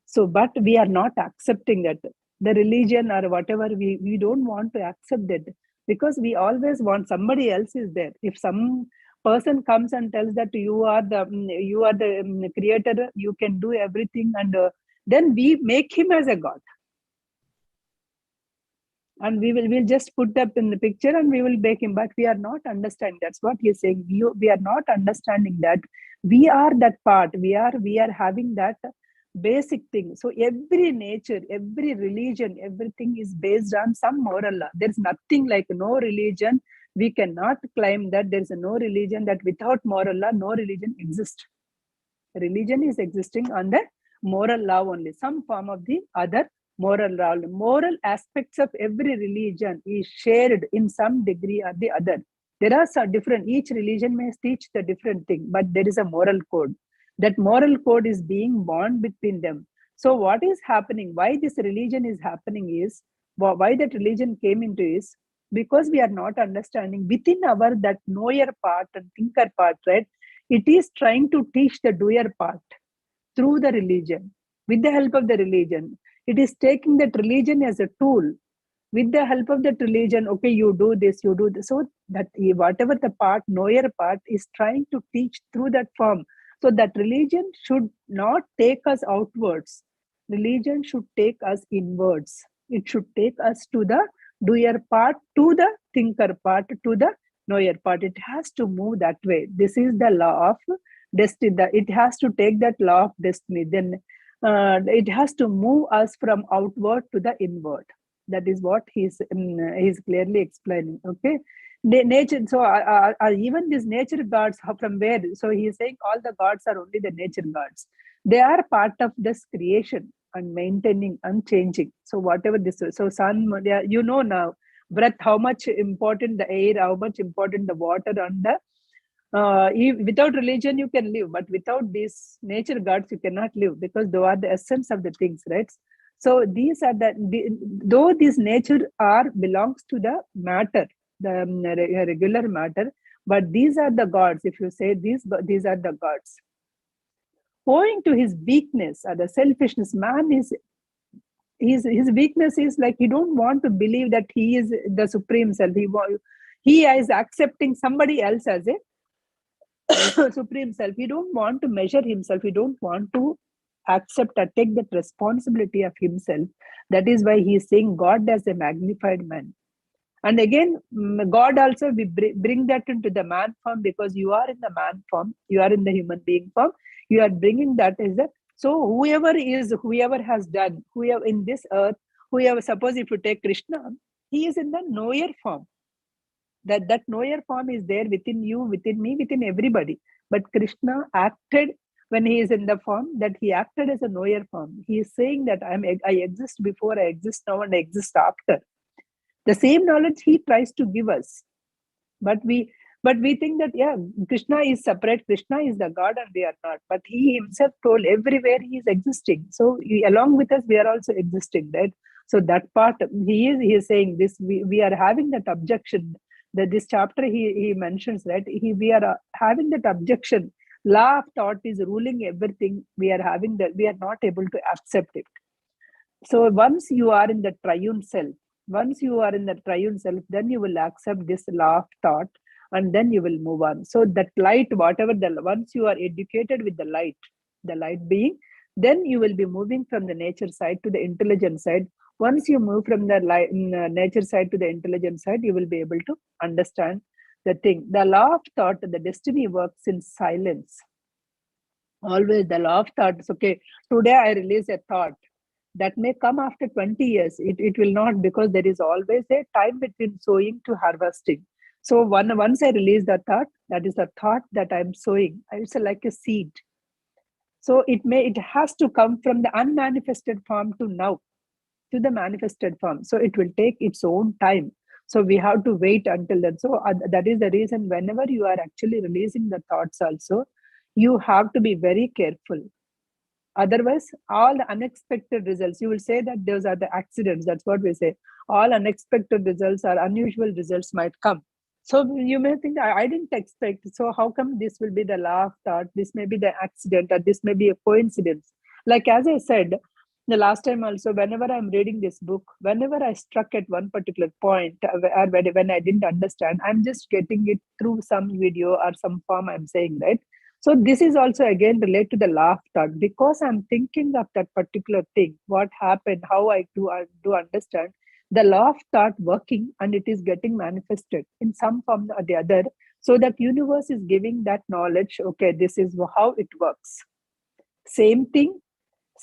So, but we are not accepting that. The religion or whatever, we don't want to accept that, because we always want somebody else is there. If some person comes and tells that you are the creator, you can do everything, and then we make him as a God. And we'll just put up in the picture and we will make him, but we are not understanding. That's what he's saying. We are not understanding that we are that part. We are having that basic thing. So every nature, every religion, everything is based on some moral law. There's nothing like no religion. We cannot claim that there's no religion, that without moral law, no religion exists. Religion is existing on the moral law only, some form of the other Moral aspects of every religion is shared in some degree or the other. There are some different, each religion may teach the different thing, but there is a moral code. That moral code is being born between them. So what is happening, why this religion is happening is, why that religion came into is, because we are not understanding within our that knower part and thinker part, right? It is trying to teach the doer part through the religion, with the help of the religion. It is taking that religion as a tool. With the help of that religion, okay, you do this, you do this. So that whatever the part, knower part is trying to teach through that form. So that religion should not take us outwards. Religion should take us inwards. It should take us to the doer part, to the thinker part, to the knower part. It has to move that way. This is the law of destiny. It has to take that law of destiny. Then it has to move us from outward to the inward. That is what he's clearly explaining. Okay, nature. So even these nature gods, from where? So he is saying all the gods are only the nature gods. They are part of this creation and maintaining and changing. So whatever this is, so sun, you know now, breath, how much important the air, how much important the water, and the without religion you can live, but without these nature gods you cannot live, because they are the essence of the things, right? So these are though this nature belongs to the matter, the regular matter, but these are the gods. If you say these are the gods, owing to his weakness or the selfishness, man is his weakness is like he don't want to believe that he is the supreme self. He is accepting somebody else as a supreme self. He don't want to measure himself. He don't want to accept or take that responsibility of himself. That is why he is saying God as a magnified man. And again, God also, we bring that into the man form, because you are in the man form, you are in the human being form, you are bringing that as a, so whoever has done, whoever in this earth, whoever, suppose if you take Krishna, he is in the knower form. That knower form is there within you, within me, within everybody. But Krishna acted, when he is in the form, that he acted as a knower form. He is saying that I exist before, I exist now, and I exist after. The same knowledge he tries to give us. But we think that, yeah, Krishna is separate, Krishna is the God, and we are not. But he himself told everywhere he is existing. So along with us, we are also existing, right? So that part, he is saying this, we are having that objection. That this chapter he mentions, right? We are having that objection. Law of thought is ruling everything. We are having that, we are not able to accept it. So once you are in the triune self, then you will accept this law of thought, and then you will move on. So that light, whatever once you are educated with the light being, then you will be moving from the nature side to the intelligent side. Once you move from the nature side to the intelligent side, you will be able to understand the thing. The law of thought, the destiny works in silence. Always the law of thought is, okay, today I release a thought. That may come after 20 years. It will not, because there is always a time between sowing to harvesting. So once I release the thought, that is the thought that I'm sowing. It's like a seed. So it has to come from the unmanifested form to now, to the manifested form. So it will take its own time. So we have to wait until then. So that is the reason whenever you are actually releasing the thoughts also, you have to be very careful. Otherwise, all the unexpected results, you will say that those are the accidents. That's what we say. All unexpected results or unusual results might come. So you may think, I didn't expect. So how come this will be the law of thought? This may be the accident, or this may be a coincidence. Like as I said, the last time also, whenever I'm reading this book, whenever I struck at one particular point, or when I didn't understand, I'm just getting it through some video or some form I'm saying, right? So this is also again related to the law of thought, because I'm thinking of that particular thing, what happened, how I do understand the law of thought working, and it is getting manifested in some form or the other. So that universe is giving that knowledge, okay, this is how it works. Same thing,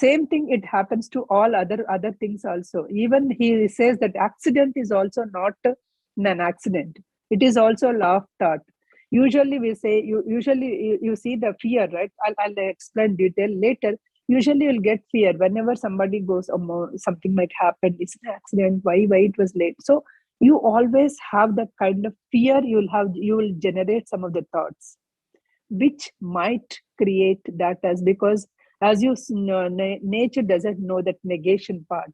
it happens to all other things also. Even he says that accident is also not an accident. It is also law of thought. Usually we say, you see the fear, right? I'll explain detail later. Usually you'll get fear whenever somebody goes, oh, something might happen, it's an accident, why it was late. So you always have that kind of fear. You will generate some of the thoughts which might create that, as because as you know, nature doesn't know that negation part.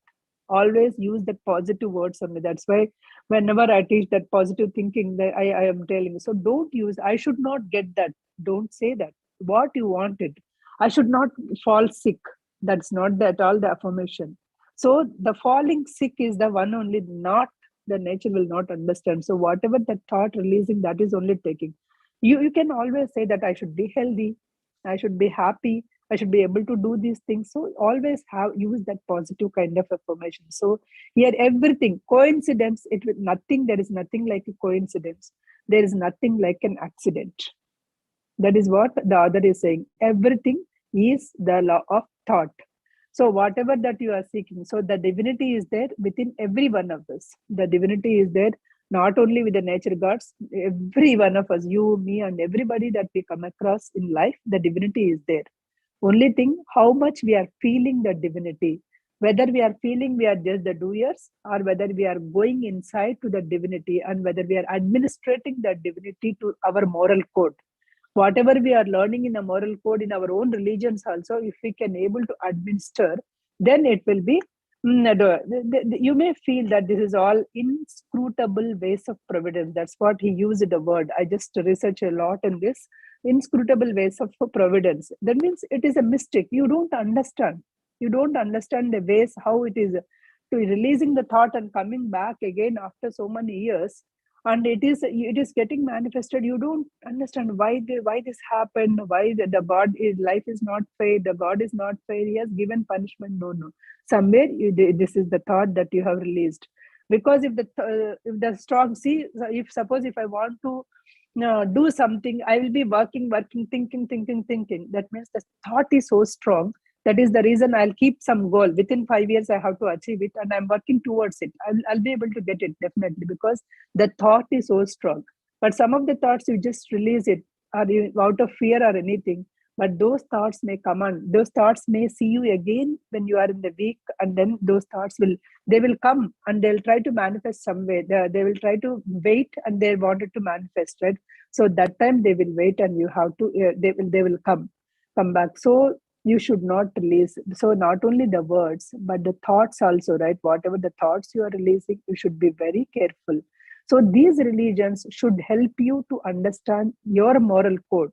Always use the positive words only. That's why whenever I teach that positive thinking, that I am telling, so don't use I should not get that. Don't say that. What you wanted, I should not fall sick. That's not at all the affirmation. So the falling sick is the one only, not the nature will not understand. So whatever the thought releasing, that is only taking. You can always say that I should be healthy, I should be happy, I should be able to do these things. So always have use that positive kind of affirmation. So here everything coincidence, it will nothing, there is nothing like a coincidence, there is nothing like an accident. That is what the other is saying. Everything is the law of thought. So whatever that you are seeking, so the divinity is there within every one of us. The divinity is there not only with the nature gods, every one of us, you, me, and everybody that we come across in life, the divinity is there. Only thing, how much we are feeling the divinity. Whether we are feeling we are just the doers, or whether we are going inside to the divinity, and whether we are administrating the divinity to our moral code. Whatever we are learning in a moral code in our own religions also, if we can able to administer, then it will be you may feel that this is all inscrutable ways of providence. That's what he used the word. I just research a lot in this. Inscrutable ways of providence, that means it is a mistake. You don't understand, you don't understand the ways how it is to releasing the thought and coming back again after so many years, and it is getting manifested. You don't understand why this happened, why the god is, life is not fair, the god is not fair, he has given punishment. No, somewhere this is the thought that you have released. Because if the strong, see, if suppose if I want to do something, I will be working, thinking. That means the thought is so strong. That is the reason I'll keep some goal within 5 years, I have to achieve it, and I'm working towards it. I'll be able to get it definitely, because the thought is so strong. But some of the thoughts you just release it, or out of fear or anything, but those thoughts may come on, those thoughts may see you again when you are in the week, and then those thoughts will come, and they'll try to manifest some way. They will try to wait, and they wanted to manifest, right? So that time they will wait, and you have to they will come back. So you should not release. So not only the words, but the thoughts also, right? Whatever the thoughts you are releasing, you should be very careful. So these religions should help you to understand your moral code.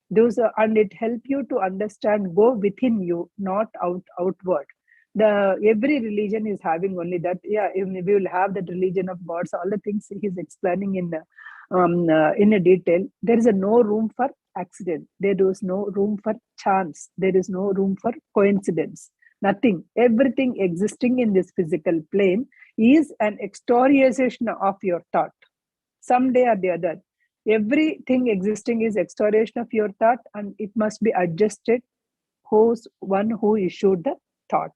Those and it help you to understand, go within you, not outward. The every religion is having only that. Yeah, we will have that religion of gods, all the things he's explaining in a detail. There is no room for accident, there is no room for chance, there is no room for coincidence. Nothing. Everything existing in this physical plane is an exteriorization of your thought. Someday or the other, everything existing is exterioration of your thought, and it must be adjusted. Who's one who issued the thought?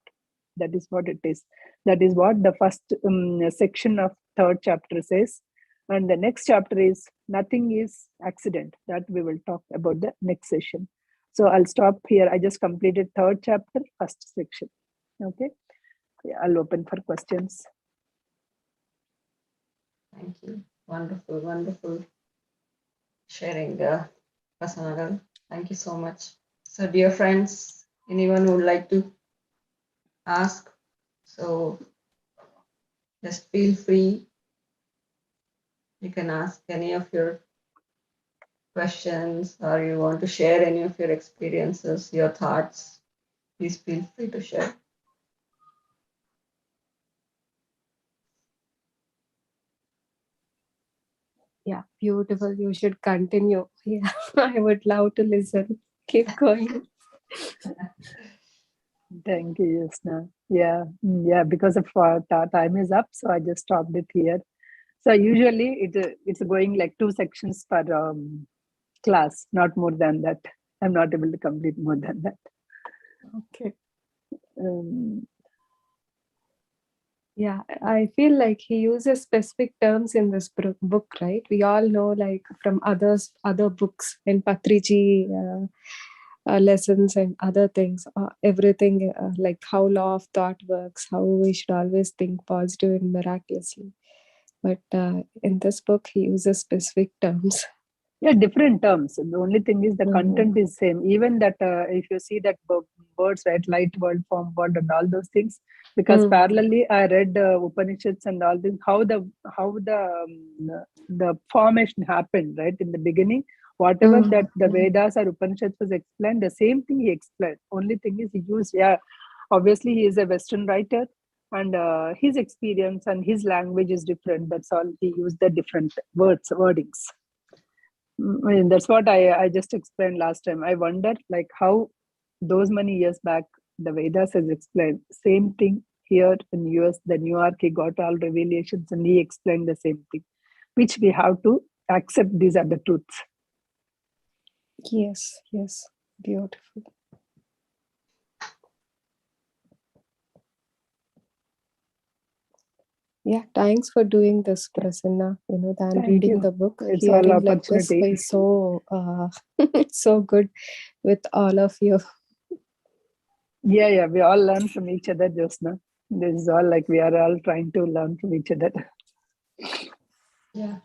That is what it is. That is what the first section of third chapter says. And the next chapter is nothing is accident. That we will talk about the next session. So I'll stop here. I just completed third chapter, first section. Okay. Yeah, I'll open for questions. Thank you. Wonderful sharing, Prasanna. Thank you so much. So, dear friends, anyone would like to ask? So, just feel free. You can ask any of your questions, or you want to share any of your experiences, your thoughts. Please feel free to share. Yeah, beautiful. You should continue. Yeah, I would love to listen. Keep going. Thank you, Yasna. Yeah, because of time is up, so I just stopped it here. So usually it's going like 2 sections per class, not more than that. I'm not able to complete more than that. Okay. Yeah, I feel like he uses specific terms in this book, right? We all know, like from other books in Patriji, lessons and other things, everything, like how law of thought works, how we should always think positive and miraculously. But in this book, he uses specific terms. Yeah, different terms. The only thing is the content is same. Even that, if you see that words, right, light world, form world, and all those things. Because parallelly, I read Upanishads and all this. How the formation happened, right, in the beginning. Whatever that the Vedas or Upanishads was explained, the same thing he explained. Only thing is he used, obviously he is a Western writer, and his experience and his language is different. That's all. He used the different wordings. I mean, that's what I just explained last time. I wonder like how those many years back the Vedas has explained same thing here in US. The New York, he got all revelations and he explained the same thing, which we have to accept. These are the truths. Yes, beautiful. Yeah, thanks for doing this, Prasanna. Than reading the book, it's all hearing like this opportunity. is so so good with all of you. Yeah, we all learn from each other, Josna. This is all like we are all trying to learn from each other. Yeah.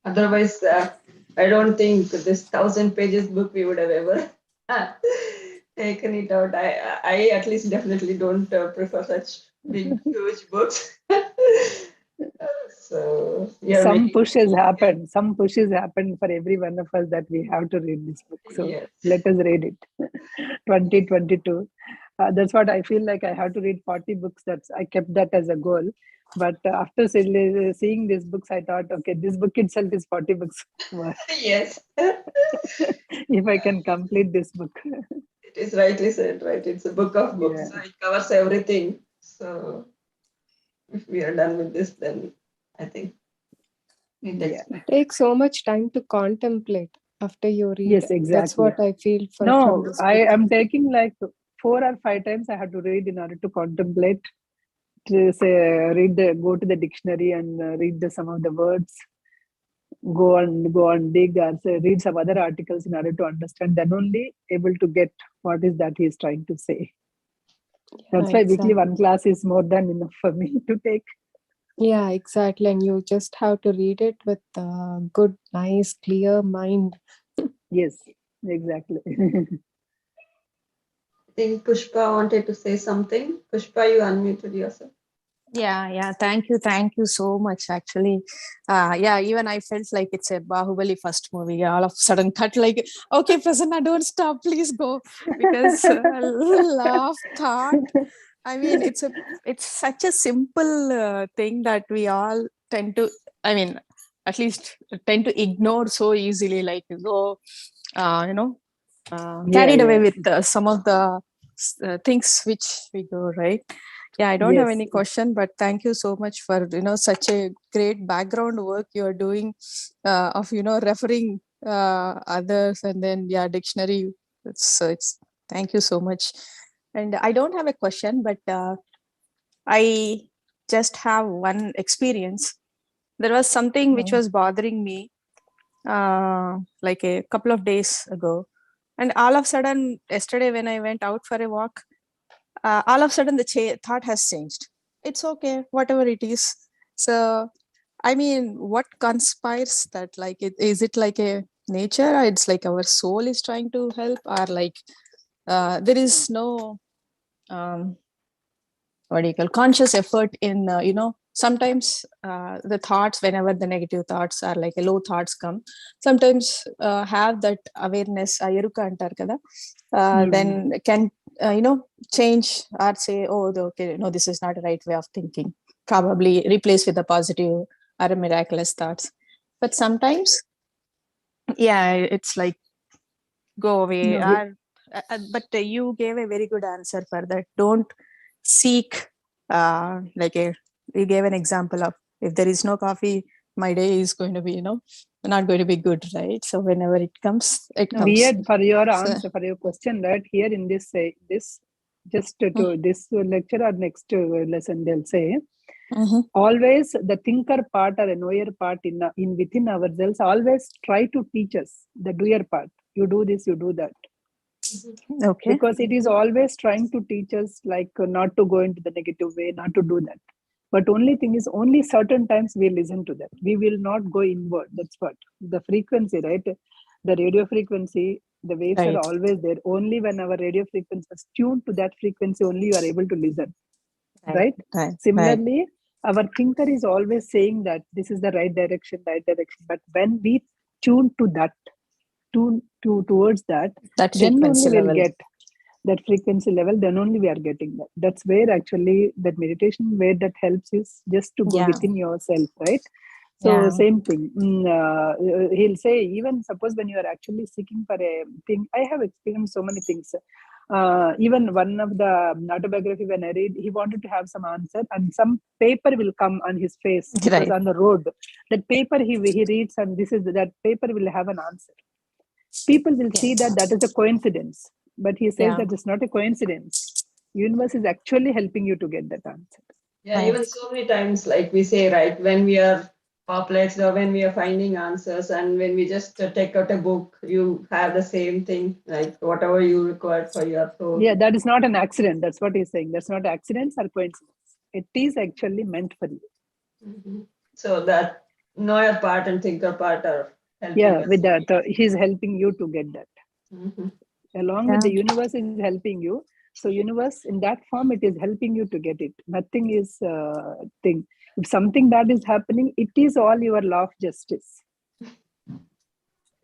Otherwise, I don't think this 1,000 pages book we would have ever taken it out. I at least definitely don't prefer such big, huge books. So some pushes happen. Some pushes happen for every one of us that we have to read this book. So let us read it. 2022. That's what I feel like. I have to read 40 books. I kept that as a goal. But after seeing these books, I thought, okay, this book itself is 40 books. Yes. If I can complete this book. It is rightly said, right? It's a book of books. Yeah. So it covers everything. So if we are done with this, then I think it takes so much time to contemplate after you read. Yes, exactly. That's what I feel from this book. I am taking like 4 or 5 times I have to read in order to contemplate. To say, go to the dictionary and read some of the words. Go and dig or say, read some other articles in order to understand. Then only able to get what is that he is trying to say. That's why weekly one class is more than enough for me to take. Yeah, exactly. And you just have to read it with a good, nice, clear mind. Yes, exactly. I think Pushpa wanted to say something. Pushpa, you unmuted yourself. Yeah. Thank you so much. Actually, even I felt like it's a Bahubali first movie. All of a sudden, cut like, okay, Prasanna, don't stop, please go, because laugh, thought. I mean, it's such a simple thing that we all tend to. I mean, at least tend to ignore so easily. Like go, carried away with some of the things which we go right. Yeah, I don't have any question, but thank you so much for such a great background work you are doing of referring others, and then dictionary. It's thank you so much. And I don't have a question, but I just have one experience. There was something which was bothering me like a couple of days ago, and all of a sudden yesterday when I went out for a walk, all of a sudden the thought has changed. It's okay, whatever it is. So I mean, what conspires that? Like, is it like a nature, or it's like our soul is trying to help, or like there is no what do you call conscious effort in sometimes the thoughts, whenever the negative thoughts are like low thoughts come, sometimes have that awareness eruka antar kada, then can change or say, oh, okay, no, this is not the right way of thinking, probably replace with the positive or miraculous thoughts. But sometimes it's like go away. But you gave a very good answer for that. Don't seek you gave an example of, if there is no coffee, my day is going to be not going to be good, right? So whenever it comes, it comes. We had, for your answer, for your question, right here in this just to this lecture or next lesson, they'll say always the thinker part or a knower part in within ourselves always try to teach us the doer part. You do this, you do that. Okay. Because it is always trying to teach us like not to go into the negative way, not to do that. But only thing is, only certain times we listen to that. We will not go inward. That's what the frequency, right? The radio frequency, the waves Right. are always there. Only when our radio frequency is tuned to that frequency, only you are able to listen, right? Right. Similarly, our thinker is always saying that this is the right direction. But when we tune to that, towards that, That then frequency only we'll level. get that frequency level. Then only we are getting that. That's where actually that meditation, where that helps is just to go Yeah. within yourself, right? So Yeah. same thing. He'll say, even suppose when you are actually seeking for a thing, I have experienced so many things. Even one of the autobiography when I read, he wanted to have some answer, and some paper will come on his face because Right. on the road, that paper he reads, and this is that paper will have an answer. People will see that is a coincidence, but he says that it's not a coincidence. Universe is actually helping you to get that answer. Yeah, even so many times, like we say, right, when we are perplexed or when we are finding answers, and when we just take out a book, you have the same thing, like whatever you required for your soul. Yeah, that is not an accident. That's what he's saying. That's not accidents or coincidence. It is actually meant for you. Mm-hmm. So that knower part and thinker part are helping Yeah, us. with that, he's helping you to get that. Mm-hmm. Along with the universe is helping you. So universe in that form, it is helping you to get it. Nothing is thing. If something bad is happening, it is all your law of justice.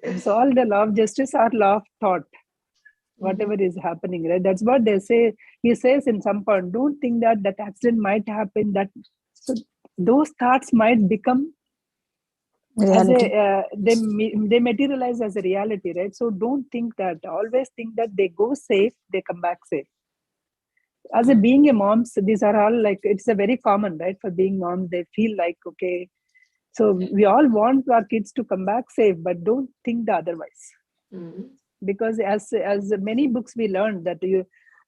It's all the law of justice or law of thought. Whatever is happening, right? That's what they say. He says in some point, don't think that accident might happen. That so those thoughts might become reality. as they materialize as a reality, right? So don't think that. Always think that they go safe, they come back safe. As a being a mom, so these are all like, it's a very common, right? For being moms, they feel like, okay, so we all want our kids to come back safe, but don't think the otherwise. Because as many books we learned that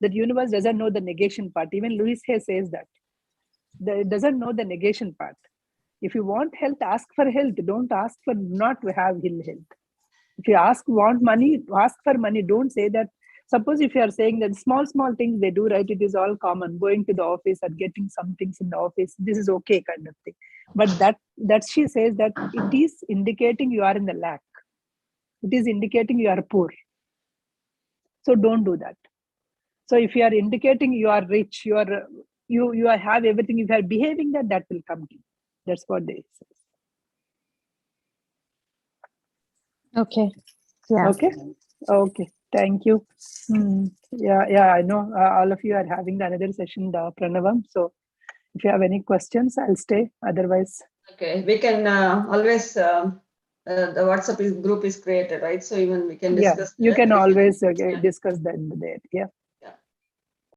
that universe doesn't know the negation part. Even Louis Hay says that it doesn't know the negation part. If you want health, ask for health. Don't ask for not to have ill health. If you want money, ask for money. Don't say that. Suppose if you are saying that small things they do, right, it is all common, going to the office or getting some things in the office, this is okay kind of thing. But that she says that it is indicating you are in the lack. It is indicating you are poor. So don't do that. So if you are indicating you are rich, you have everything, if you are behaving that will come to you. That's what they say. Okay. Yeah. Okay. Thank you. Yeah. I know all of you are having another session, the Pranavam. So if you have any questions, I'll stay. Otherwise, okay, we can always. The WhatsApp group is created, right? So even we can discuss. Yeah, you can always discuss that there. Yeah.